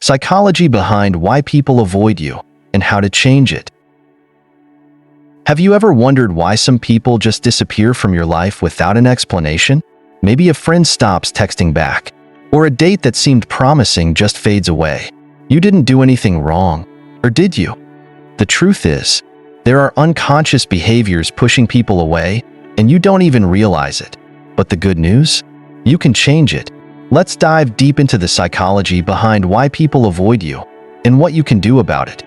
Psychology behind why people avoid you and how to change it. Have you ever wondered why some people just disappear from your life without an explanation? Maybe a friend stops texting back, or a date that seemed promising just fades away. You didn't do anything wrong, or did you? The truth is, there are unconscious behaviors pushing people away, and you don't even realize it. But the good news? You can change it. Let's dive deep into the psychology behind why people avoid you and what you can do about it.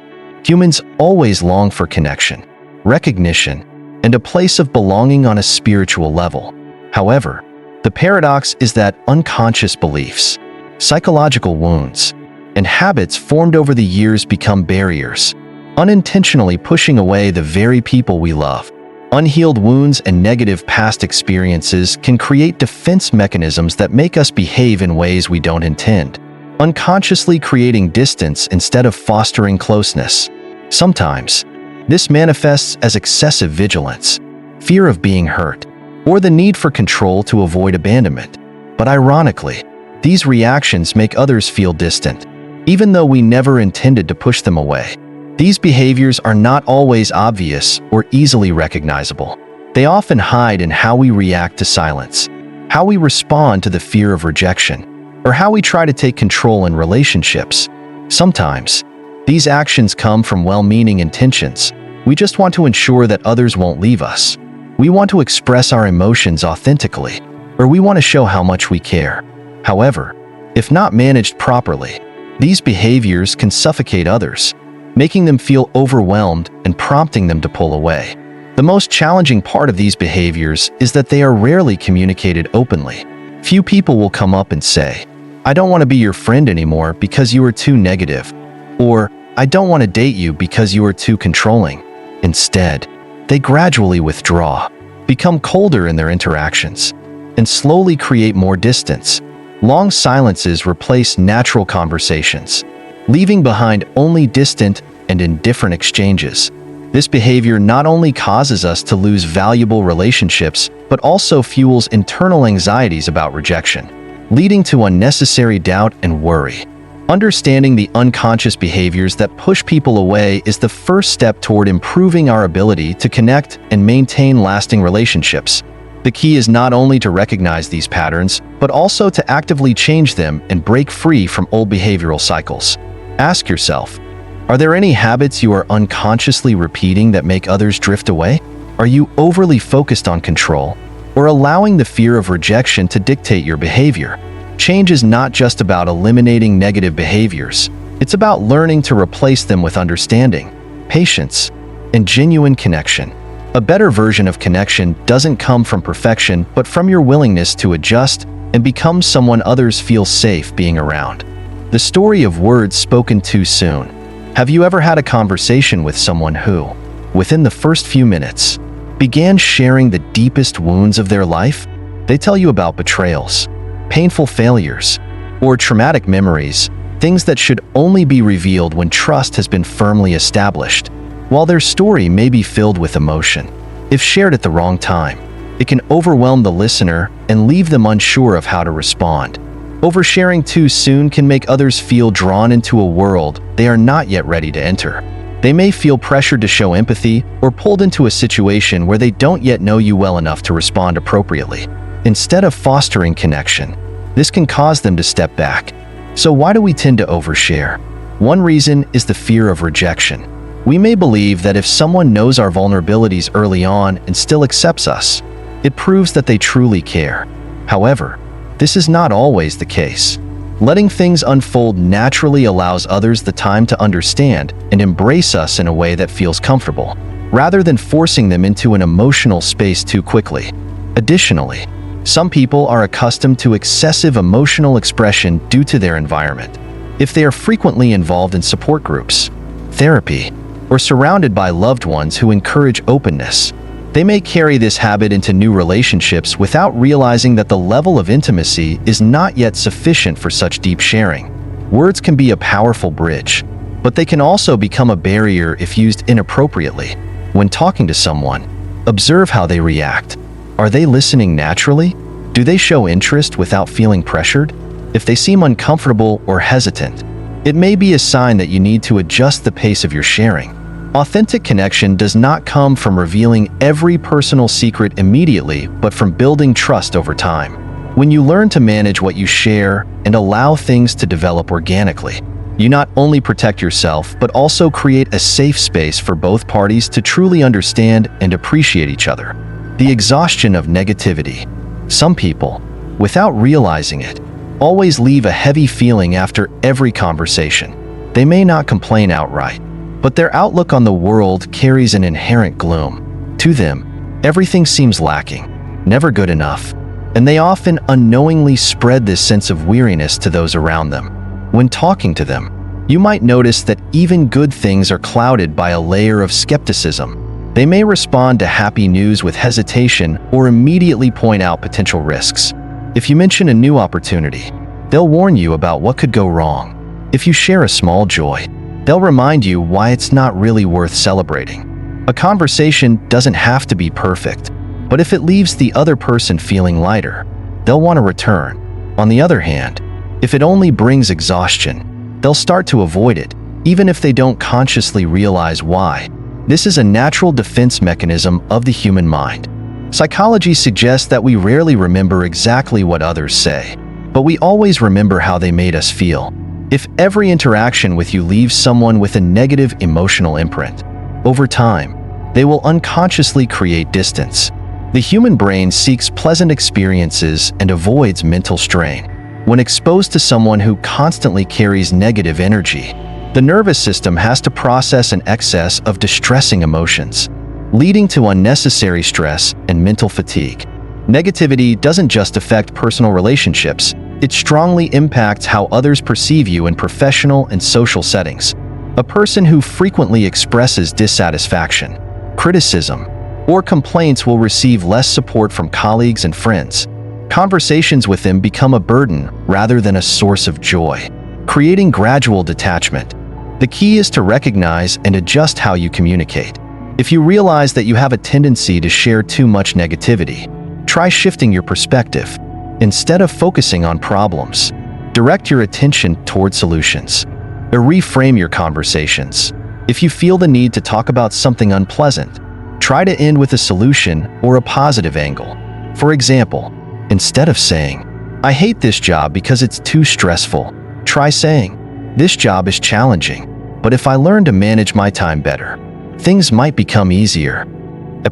Humans always long for connection, recognition, and a place of belonging on a spiritual level. However, the paradox is that unconscious beliefs, psychological wounds, and habits formed over the years become barriers, unintentionally pushing away the very people we love. Unhealed wounds and negative past experiences can create defense mechanisms that make us behave in ways we don't intend, unconsciously creating distance instead of fostering closeness. Sometimes, this manifests as excessive vigilance, fear of being hurt, or the need for control to avoid abandonment. But ironically, these reactions make others feel distant, even though we never intended to push them away. These behaviors are not always obvious or easily recognizable. They often hide in how we react to silence, how we respond to the fear of rejection, or how we try to take control in relationships. Sometimes, these actions come from well-meaning intentions. We just want to ensure that others won't leave us. We want to express our emotions authentically, or we want to show how much we care. However, if not managed properly, these behaviors can suffocate others, making them feel overwhelmed and prompting them to pull away. The most challenging part of these behaviors is that they are rarely communicated openly. Few people will come up and say, "I don't want to be your friend anymore because you are too negative," or "I don't want to date you because you are too controlling." Instead, they gradually withdraw, become colder in their interactions, and slowly create more distance. Long silences replace natural conversations, leaving behind only distant and indifferent exchanges. This behavior not only causes us to lose valuable relationships, but also fuels internal anxieties about rejection, leading to unnecessary doubt and worry. Understanding the unconscious behaviors that push people away is the first step toward improving our ability to connect and maintain lasting relationships. The key is not only to recognize these patterns, but also to actively change them and break free from old behavioral cycles. Ask yourself, are there any habits you are unconsciously repeating that make others drift away? Are you overly focused on control, or allowing the fear of rejection to dictate your behavior? Change is not just about eliminating negative behaviors. It's about learning to replace them with understanding, patience, and genuine connection. A better version of connection doesn't come from perfection, but from your willingness to adjust and become someone others feel safe being around. The story of words spoken too soon. Have you ever had a conversation with someone who, within the first few minutes, began sharing the deepest wounds of their life? They tell you about betrayals, painful failures, or traumatic memories, things that should only be revealed when trust has been firmly established. While their story may be filled with emotion, if shared at the wrong time, it can overwhelm the listener and leave them unsure of how to respond. Oversharing too soon can make others feel drawn into a world they are not yet ready to enter. They may feel pressured to show empathy or pulled into a situation where they don't yet know you well enough to respond appropriately. Instead of fostering connection, this can cause them to step back. So why do we tend to overshare? One reason is the fear of rejection. We may believe that if someone knows our vulnerabilities early on and still accepts us, it proves that they truly care. However, this is not always the case. Letting things unfold naturally allows others the time to understand and embrace us in a way that feels comfortable, rather than forcing them into an emotional space too quickly. Additionally, some people are accustomed to excessive emotional expression due to their environment. If they are frequently involved in support groups, therapy, or surrounded by loved ones who encourage openness, they may carry this habit into new relationships without realizing that the level of intimacy is not yet sufficient for such deep sharing. Words can be a powerful bridge, but they can also become a barrier if used inappropriately. When talking to someone, observe how they react. Are they listening naturally? Do they show interest without feeling pressured? If they seem uncomfortable or hesitant, it may be a sign that you need to adjust the pace of your sharing. Authentic connection does not come from revealing every personal secret immediately, but from building trust over time. When you learn to manage what you share and allow things to develop organically, you not only protect yourself, but also create a safe space for both parties to truly understand and appreciate each other. The exhaustion of negativity. Some people, without realizing it, always leave a heavy feeling after every conversation. They may not complain outright, but their outlook on the world carries an inherent gloom. To them, everything seems lacking, never good enough, and they often unknowingly spread this sense of weariness to those around them. When talking to them, you might notice that even good things are clouded by a layer of skepticism. They may respond to happy news with hesitation or immediately point out potential risks. If you mention a new opportunity, they'll warn you about what could go wrong. If you share a small joy, they'll remind you why it's not really worth celebrating. A conversation doesn't have to be perfect, but if it leaves the other person feeling lighter, they'll want to return. On the other hand, if it only brings exhaustion, they'll start to avoid it, even if they don't consciously realize why. This is a natural defense mechanism of the human mind. Psychology suggests that we rarely remember exactly what others say, but we always remember how they made us feel. If every interaction with you leaves someone with a negative emotional imprint, over time, they will unconsciously create distance. The human brain seeks pleasant experiences and avoids mental strain. When exposed to someone who constantly carries negative energy, the nervous system has to process an excess of distressing emotions, leading to unnecessary stress and mental fatigue. Negativity doesn't just affect personal relationships, it strongly impacts how others perceive you in professional and social settings. A person who frequently expresses dissatisfaction, criticism, or complaints will receive less support from colleagues and friends. Conversations with them become a burden rather than a source of joy, creating gradual detachment. The key is to recognize and adjust how you communicate. If you realize that you have a tendency to share too much negativity, try shifting your perspective. Instead of focusing on problems, direct your attention toward solutions. Or reframe your conversations. If you feel the need to talk about something unpleasant, try to end with a solution or a positive angle. For example, instead of saying, "I hate this job because it's too stressful," try saying, "This job is challenging, but if I learn to manage my time better, things might become easier."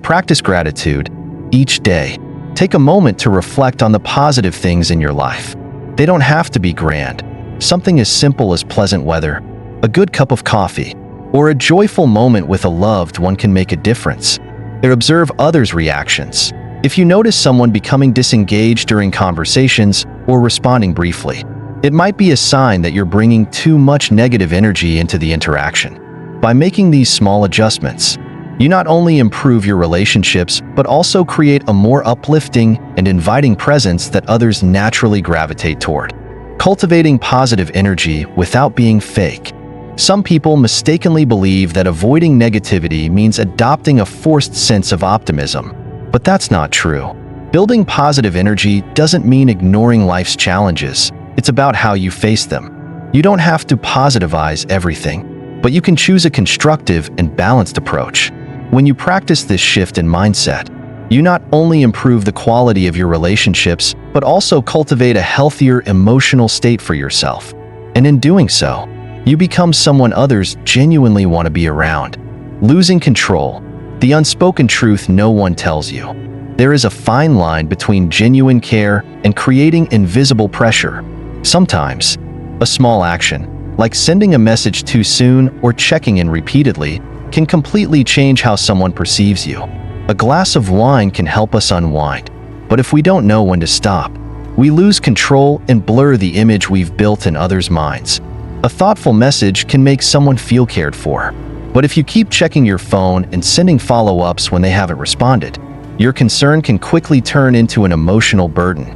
Practice gratitude each day. Take a moment to reflect on the positive things in your life. They don't have to be grand. Something as simple as pleasant weather, a good cup of coffee, or a joyful moment with a loved one can make a difference. Or observe others' reactions. If you notice someone becoming disengaged during conversations or responding briefly, it might be a sign that you're bringing too much negative energy into the interaction. By making these small adjustments, you not only improve your relationships, but also create a more uplifting and inviting presence that others naturally gravitate toward. Cultivating positive energy without being fake. Some people mistakenly believe that avoiding negativity means adopting a forced sense of optimism, but that's not true. Building positive energy doesn't mean ignoring life's challenges. It's about how you face them. You don't have to positivize everything, but you can choose a constructive and balanced approach. When you practice this shift in mindset, you not only improve the quality of your relationships, but also cultivate a healthier emotional state for yourself. And in doing so, you become someone others genuinely want to be around. Losing control, the unspoken truth no one tells you. There is a fine line between genuine care and creating invisible pressure. Sometimes, a small action, like sending a message too soon or checking in repeatedly, can completely change how someone perceives you. A glass of wine can help us unwind, but if we don't know when to stop, we lose control and blur the image we've built in others' minds. A thoughtful message can make someone feel cared for, but if you keep checking your phone and sending follow-ups when they haven't responded, your concern can quickly turn into an emotional burden.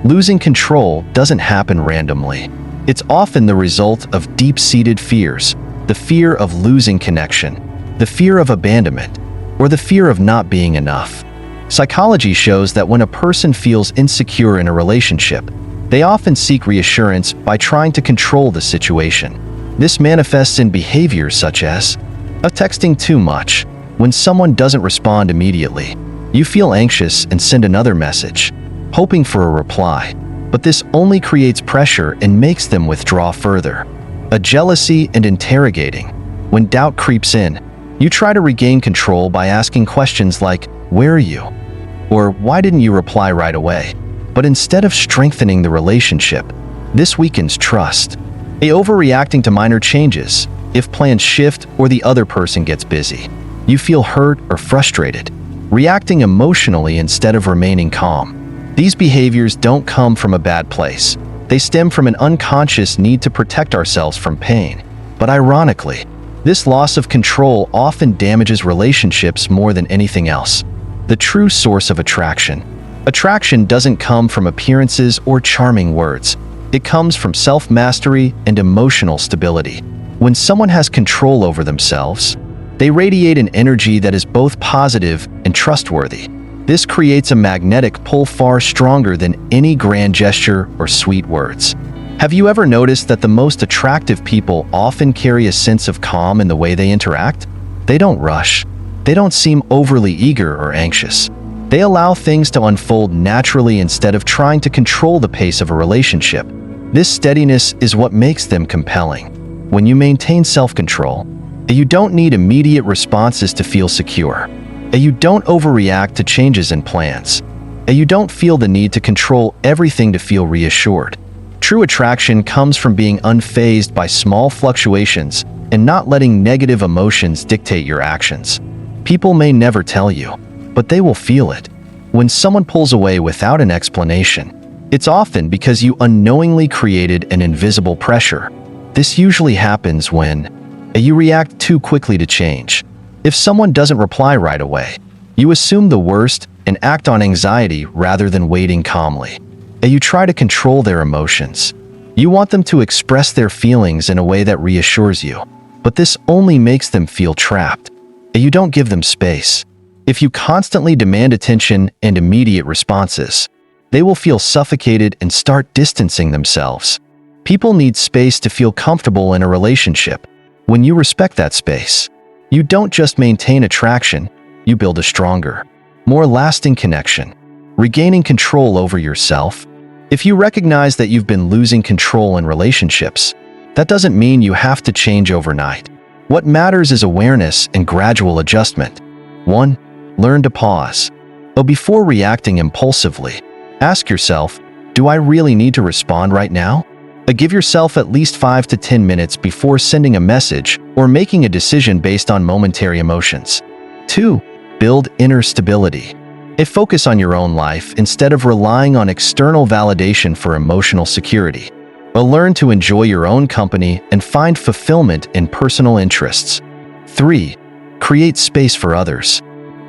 Losing control doesn't happen randomly. It's often the result of deep-seated fears, the fear of losing connection, the fear of abandonment, or the fear of not being enough. Psychology shows that when a person feels insecure in a relationship, they often seek reassurance by trying to control the situation. This manifests in behaviors such as texting too much. When someone doesn't respond immediately, you feel anxious and send another message, hoping for a reply. But this only creates pressure and makes them withdraw further. A jealousy and interrogating. When doubt creeps in, you try to regain control by asking questions like, "Where are you?" or "Why didn't you reply right away?" But instead of strengthening the relationship, this weakens trust. Overreacting to minor changes. If plans shift or the other person gets busy, you feel hurt or frustrated, reacting emotionally instead of remaining calm. These behaviors don't come from a bad place. They stem from an unconscious need to protect ourselves from pain. But ironically, this loss of control often damages relationships more than anything else. The true source of attraction. Attraction doesn't come from appearances or charming words. It comes from self-mastery and emotional stability. When someone has control over themselves, they radiate an energy that is both positive and trustworthy. This creates a magnetic pull far stronger than any grand gesture or sweet words. Have you ever noticed that the most attractive people often carry a sense of calm in the way they interact? They don't rush. They don't seem overly eager or anxious. They allow things to unfold naturally instead of trying to control the pace of a relationship. This steadiness is what makes them compelling. When you maintain self-control, you don't need immediate responses to feel secure. You don't overreact to changes in plans. You don't feel the need to control everything to feel reassured. True attraction comes from being unfazed by small fluctuations and not letting negative emotions dictate your actions. People may never tell you, but they will feel it. When someone pulls away without an explanation, it's often because you unknowingly created an invisible pressure. This usually happens when you react too quickly to change. If someone doesn't reply right away, you assume the worst and act on anxiety rather than waiting calmly. You try to control their emotions. You want them to express their feelings in a way that reassures you, but this only makes them feel trapped. You don't give them space. If you constantly demand attention and immediate responses, they will feel suffocated and start distancing themselves. People need space to feel comfortable in a relationship. When you respect that space, you don't just maintain attraction, you build a stronger, more lasting connection. Regaining control over yourself. If you recognize that you've been losing control in relationships, that doesn't mean you have to change overnight. What matters is awareness and gradual adjustment. 1. Learn to pause. Before reacting impulsively, ask yourself, do I really need to respond right now? Give yourself at least 5 to 10 minutes before sending a message or making a decision based on momentary emotions. 2. Build inner stability. Focus on your own life instead of relying on external validation for emotional security. Learn to enjoy your own company and find fulfillment in personal interests. 3. Create space for others.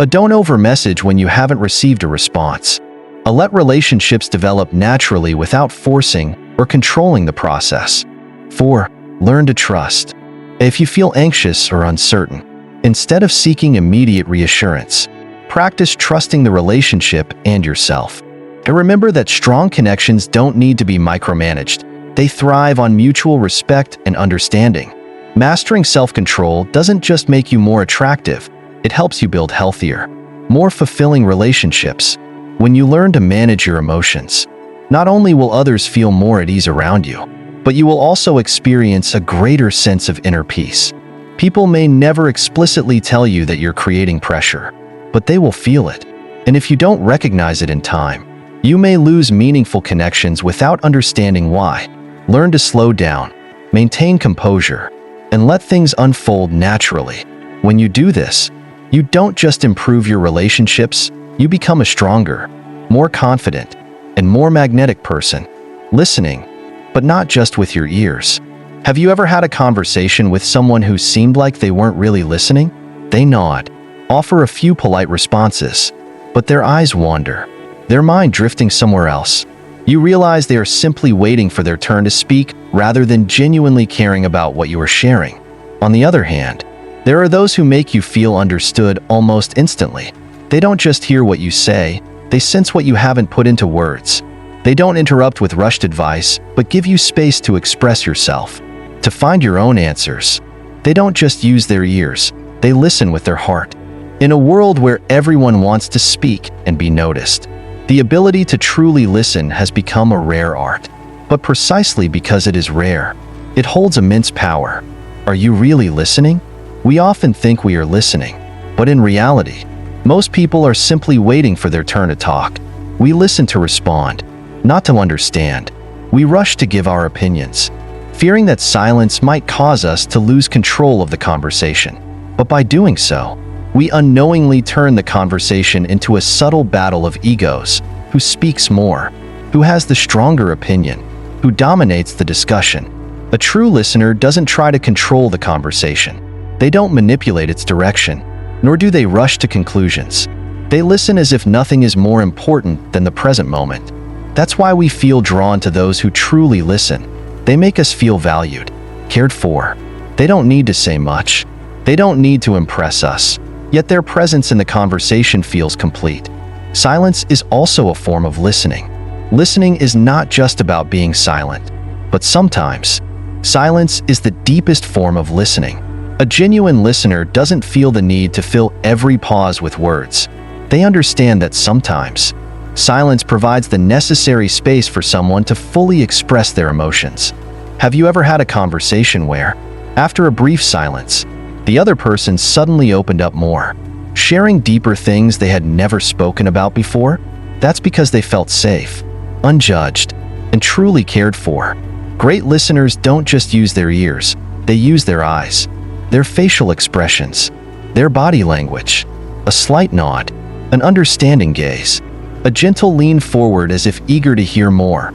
Don't over-message when you haven't received a response. Let relationships develop naturally without forcing or controlling the process. 4. Learn to trust. If you feel anxious or uncertain, instead of seeking immediate reassurance, practice trusting the relationship and yourself. And remember that strong connections don't need to be micromanaged. They thrive on mutual respect and understanding. Mastering self-control doesn't just make you more attractive, it helps you build healthier, more fulfilling relationships. When you learn to manage your emotions, not only will others feel more at ease around you, but you will also experience a greater sense of inner peace. People may never explicitly tell you that you're creating pressure, but they will feel it. And if you don't recognize it in time, you may lose meaningful connections without understanding why. Learn to slow down, maintain composure, and let things unfold naturally. When you do this, you don't just improve your relationships, you become a stronger, more confident, and more magnetic person, listening, but not just with your ears. Have you ever had a conversation with someone who seemed like they weren't really listening? They nod, offer a few polite responses, but their eyes wander, their mind drifting somewhere else. You realize they are simply waiting for their turn to speak rather than genuinely caring about what you are sharing. On the other hand, there are those who make you feel understood almost instantly. They don't just hear what you say, they sense what you haven't put into words. They don't interrupt with rushed advice, but give you space to express yourself. to find your own answers. They don't just use their ears, they listen with their heart. In a world where everyone wants to speak and be noticed, the ability to truly listen has become a rare art. But precisely because it is rare, it holds immense power. Are you really listening? We often think we are listening, but in reality, most people are simply waiting for their turn to talk. We listen to respond, not to understand. We rush to give our opinions, fearing that silence might cause us to lose control of the conversation. But by doing so, we unknowingly turn the conversation into a subtle battle of egos. Who speaks more? Who has the stronger opinion? Who dominates the discussion? A true listener doesn't try to control the conversation. They don't manipulate its direction, nor do they rush to conclusions. They listen as if nothing is more important than the present moment. That's why we feel drawn to those who truly listen. They make us feel valued, cared for. They don't need to say much. They don't need to impress us, yet their presence in the conversation feels complete. Silence is also a form of listening. Listening is not just about being silent, but sometimes, silence is the deepest form of listening. A genuine listener doesn't feel the need to fill every pause with words. They understand that sometimes, silence provides the necessary space for someone to fully express their emotions. Have you ever had a conversation where, after a brief silence, the other person suddenly opened up more, sharing deeper things they had never spoken about before? That's because they felt safe, unjudged, and truly cared for. Great listeners don't just use their ears, they use their eyes, their facial expressions, their body language, a slight nod, an understanding gaze, a gentle lean forward as if eager to hear more.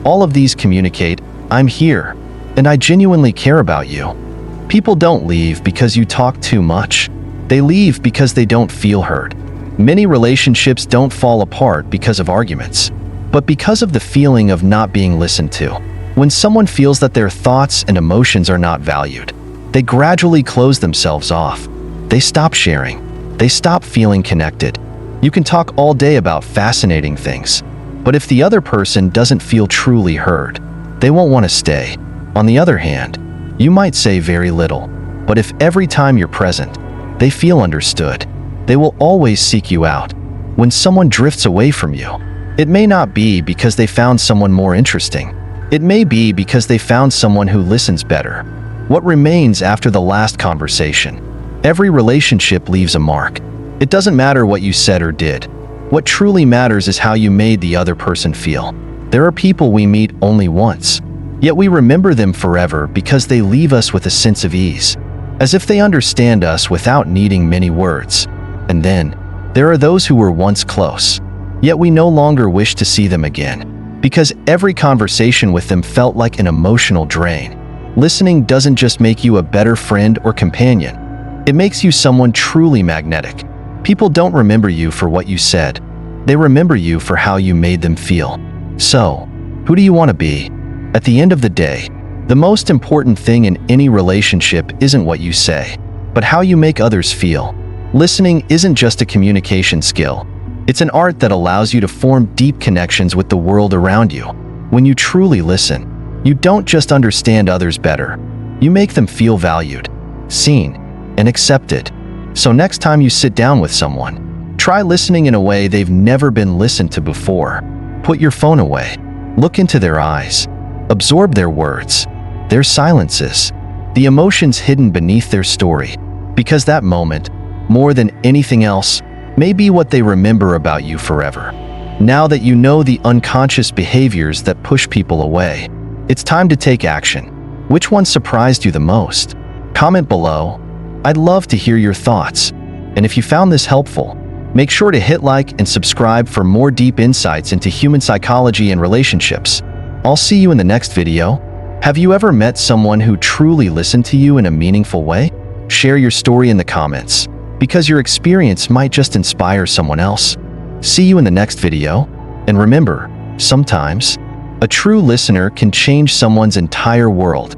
All of these communicate, "I'm here, and I genuinely care about you." People don't leave because you talk too much. They leave because they don't feel heard. Many relationships don't fall apart because of arguments, but because of the feeling of not being listened to. When someone feels that their thoughts and emotions are not valued, they gradually close themselves off. They stop sharing. They stop feeling connected. You can talk all day about fascinating things, but if the other person doesn't feel truly heard, they won't want to stay. On the other hand, you might say very little, but if every time you're present, they feel understood, they will always seek you out. When someone drifts away from you, it may not be because they found someone more interesting. It may be because they found someone who listens better. What remains after the last conversation? Every relationship leaves a mark. It doesn't matter what you said or did. What truly matters is how you made the other person feel. There are people we meet only once, yet we remember them forever because they leave us with a sense of ease, as if they understand us without needing many words. And then, there are those who were once close, yet we no longer wish to see them again, because every conversation with them felt like an emotional drain. Listening doesn't just make you a better friend or companion, it makes you someone truly magnetic. People don't remember you for what you said, they remember you for how you made them feel. So, who do you want to be? At the end of the day, the most important thing in any relationship isn't what you say, but how you make others feel. Listening isn't just a communication skill. It's an art that allows you to form deep connections with the world around you. When you truly listen, you don't just understand others better. You make them feel valued, seen, and accepted. So next time you sit down with someone, try listening in a way they've never been listened to before. Put your phone away. Look into their eyes. Absorb their words, their silences, the emotions hidden beneath their story. Because that moment, more than anything else, may be what they remember about you forever. Now that you know the unconscious behaviors that push people away, it's time to take action. Which one surprised you the most? Comment below. I'd love to hear your thoughts. And if you found this helpful, make sure to hit like and subscribe for more deep insights into human psychology and relationships. I'll see you in the next video. Have you ever met someone who truly listened to you in a meaningful way? Share your story in the comments, because your experience might just inspire someone else. See you in the next video. And remember, sometimes, a true listener can change someone's entire world.